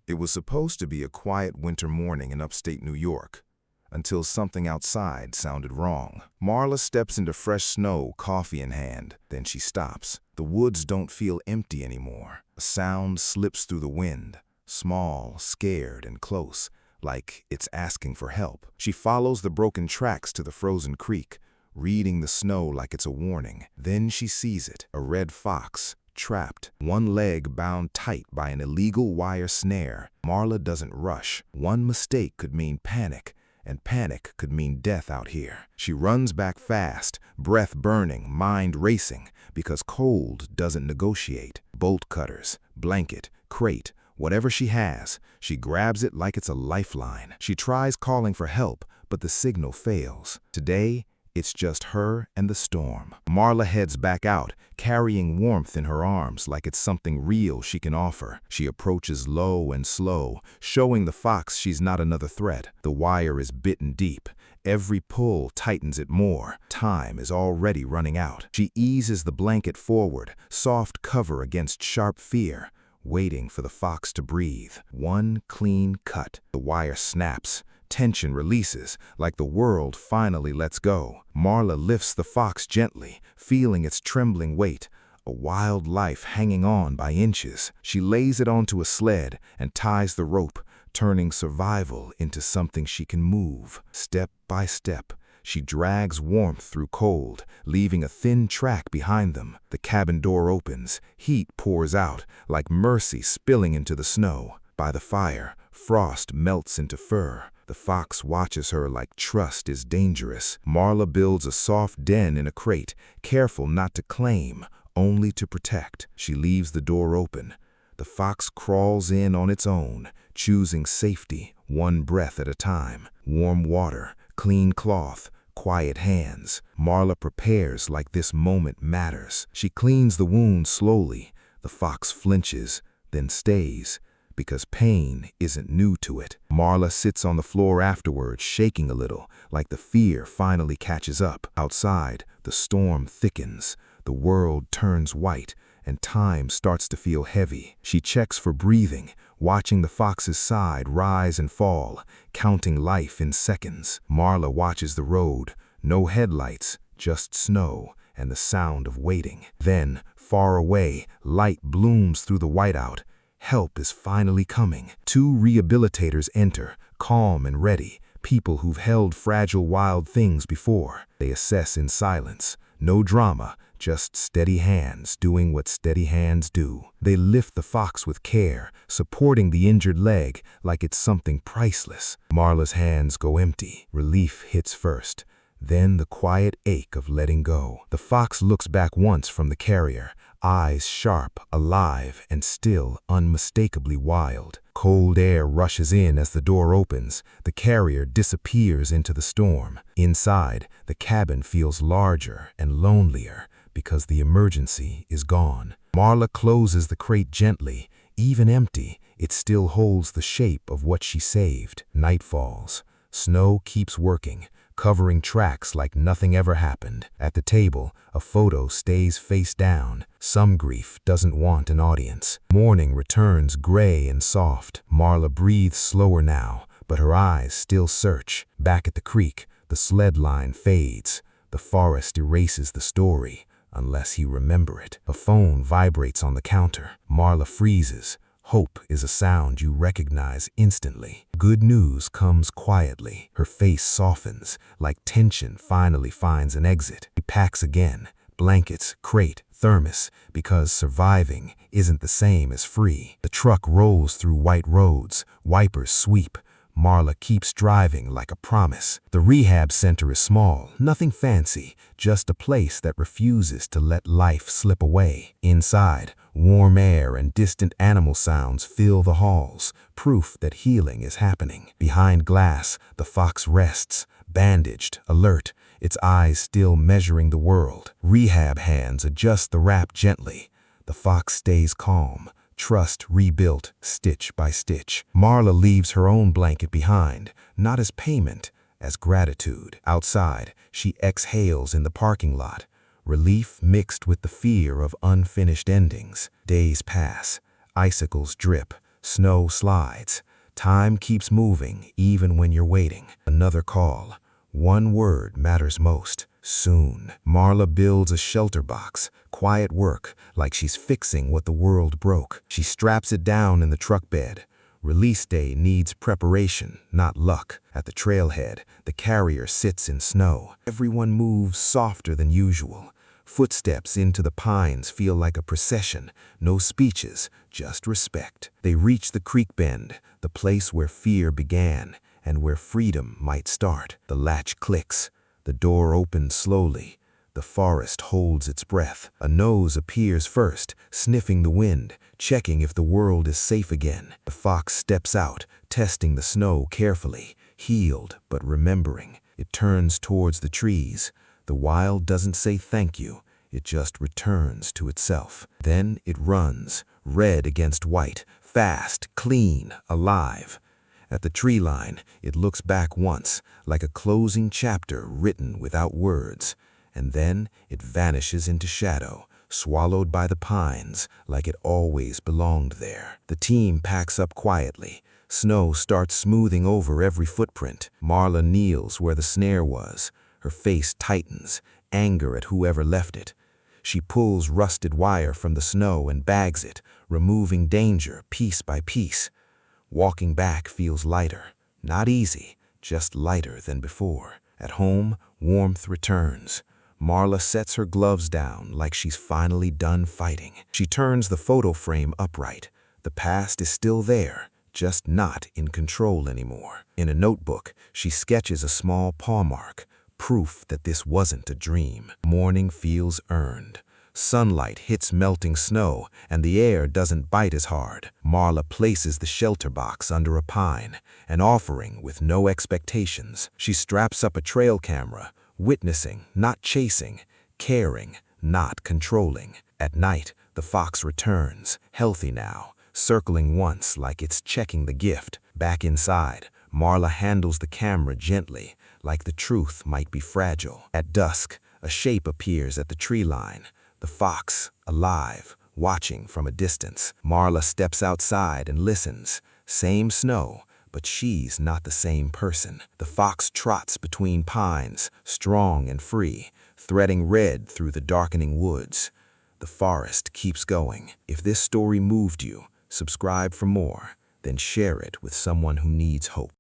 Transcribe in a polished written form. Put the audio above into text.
It was supposed to be a quiet winter morning in upstate New York, until something outside sounded wrong. Marla steps into fresh snow, coffee in hand. Then she stops. The woods don't feel empty anymore. A sound slips through the wind, small, scared, and close, like it's asking for help. She follows the broken tracks to the frozen creek, reading the snow like it's a warning. Then she sees it, a red fox, trapped, one leg bound tight by an illegal wire snare. Marla doesn't rush. One mistake could mean panic, and panic could mean death out here. She runs back fast, breath burning, mind racing, because cold doesn't negotiate. Bolt cutters, blanket, crate, whatever she has, she grabs it like it's a lifeline. She tries calling for help, but the signal fails. Today, it's just her and the storm. Marla heads back out, carrying warmth in her arms like it's something real she can offer. She approaches low and slow, showing the fox she's not another threat. The wire is bitten deep. Every pull tightens it more. Time is already running out. She eases the blanket forward, soft cover against sharp fear, waiting for the fox to breathe. One clean cut. The wire snaps. Tension releases, like the world finally lets go. Marla lifts the fox gently, feeling its trembling weight, a wild life hanging on by inches. She lays it onto a sled and ties the rope, turning survival into something she can move. Step by step, she drags warmth through cold, leaving a thin track behind them. The cabin door opens. Heat pours out, like mercy spilling into the snow. By the fire, frost melts into fur. The fox watches her like trust is dangerous. Marla builds a soft den in a crate, careful not to claim, only to protect. She leaves the door open. The fox crawls in on its own, choosing safety, one breath at a time. Warm water, clean cloth, quiet hands. Marla prepares like this moment matters. She cleans the wound slowly. The fox flinches, then stays, because pain isn't new to it. Marla sits on the floor afterwards, shaking a little, like the fear finally catches up. Outside, the storm thickens. The world turns white, and time starts to feel heavy. She checks for breathing, watching the fox's side rise and fall, counting life in seconds. Marla watches the road. No headlights, just snow and the sound of waiting. Then, far away, light blooms through the whiteout. Help is finally coming. Two rehabilitators enter, calm and ready, people who've held fragile wild things before. They assess in silence. No drama, just steady hands doing what steady hands do. They lift the fox with care, supporting the injured leg like it's something priceless. Marla's hands go empty. Relief hits first, then the quiet ache of letting go. The fox looks back once from the carrier, eyes sharp, alive, and still unmistakably wild. Cold air rushes in as the door opens. The carrier disappears into the storm. Inside, the cabin feels larger and lonelier because the emergency is gone. Marla closes the crate gently. Even empty, it still holds the shape of what she saved. Night falls. Snow keeps working, covering tracks like nothing ever happened. At the table, a photo stays face down. Some grief doesn't want an audience. Morning returns gray and soft. Marla breathes slower now, but her eyes still search. Back at the creek, the sled line fades. The forest erases the story, unless you remember it. A phone vibrates on the counter. Marla freezes. Hope is a sound you recognize instantly. Good news comes quietly. Her face softens, like tension finally finds an exit. She packs again. Blankets, crate, thermos, because surviving isn't the same as free. The truck rolls through white roads. Wipers sweep. Marla keeps driving like a promise. The rehab center is small, nothing fancy, just a place that refuses to let life slip away. Inside, warm air and distant animal sounds fill the halls, proof that healing is happening. Behind glass, the fox rests, bandaged, alert, its eyes still measuring the world. Rehab hands adjust the wrap gently. The fox stays calm. Trust rebuilt, stitch by stitch. Marla leaves her own blanket behind, not as payment, as gratitude. Outside, she exhales in the parking lot, relief mixed with the fear of unfinished endings. Days pass, icicles drip, Snow slides. Time keeps moving even when you're waiting. Another call. One word matters most. Soon. Marla builds a shelter box. Quiet work, like she's fixing what the world broke. She straps it down in the truck bed. Release day needs preparation, not luck. At the trailhead, the carrier sits in snow. Everyone moves softer than usual. Footsteps into the pines feel like a procession. No speeches, just respect. They reach the creek bend, the place where fear began and where freedom might start. The latch clicks. The door opens slowly. The forest holds its breath. A nose appears first, sniffing the wind, checking if the world is safe again. The fox steps out, testing the snow carefully, healed but remembering. It turns towards the trees. The wild doesn't say thank you. It just returns to itself. Then it runs, red against white, fast, clean, alive. At the tree line, it looks back once, like a closing chapter written without words, and then it vanishes into shadow, swallowed by the pines, like it always belonged there. The team packs up quietly. Snow starts smoothing over every footprint. Marla kneels where the snare was. Her face tightens, anger at whoever left it. She pulls rusted wire from the snow and bags it, removing danger piece by piece. Walking back feels lighter. Not easy, just lighter than before. At home, warmth returns. Marla sets her gloves down like she's finally done fighting. She turns the photo frame upright. The past is still there, just not in control anymore. In a notebook, she sketches a small paw mark, proof that this wasn't a dream. Morning feels earned. Sunlight hits melting snow, and the air doesn't bite as hard. Marla places the shelter box under a pine, an offering with no expectations. She straps up a trail camera, witnessing, not chasing, caring, not controlling. At night, the fox returns, healthy now, circling once like it's checking the gift. Back inside, Marla handles the camera gently, like the truth might be fragile. At dusk, a shape appears at the tree line. The fox, alive, watching from a distance. Marla steps outside and listens. Same snow, but she's not the same person. The fox trots between pines, strong and free, threading red through the darkening woods. The forest keeps going. If this story moved you, subscribe for more, then share it with someone who needs hope.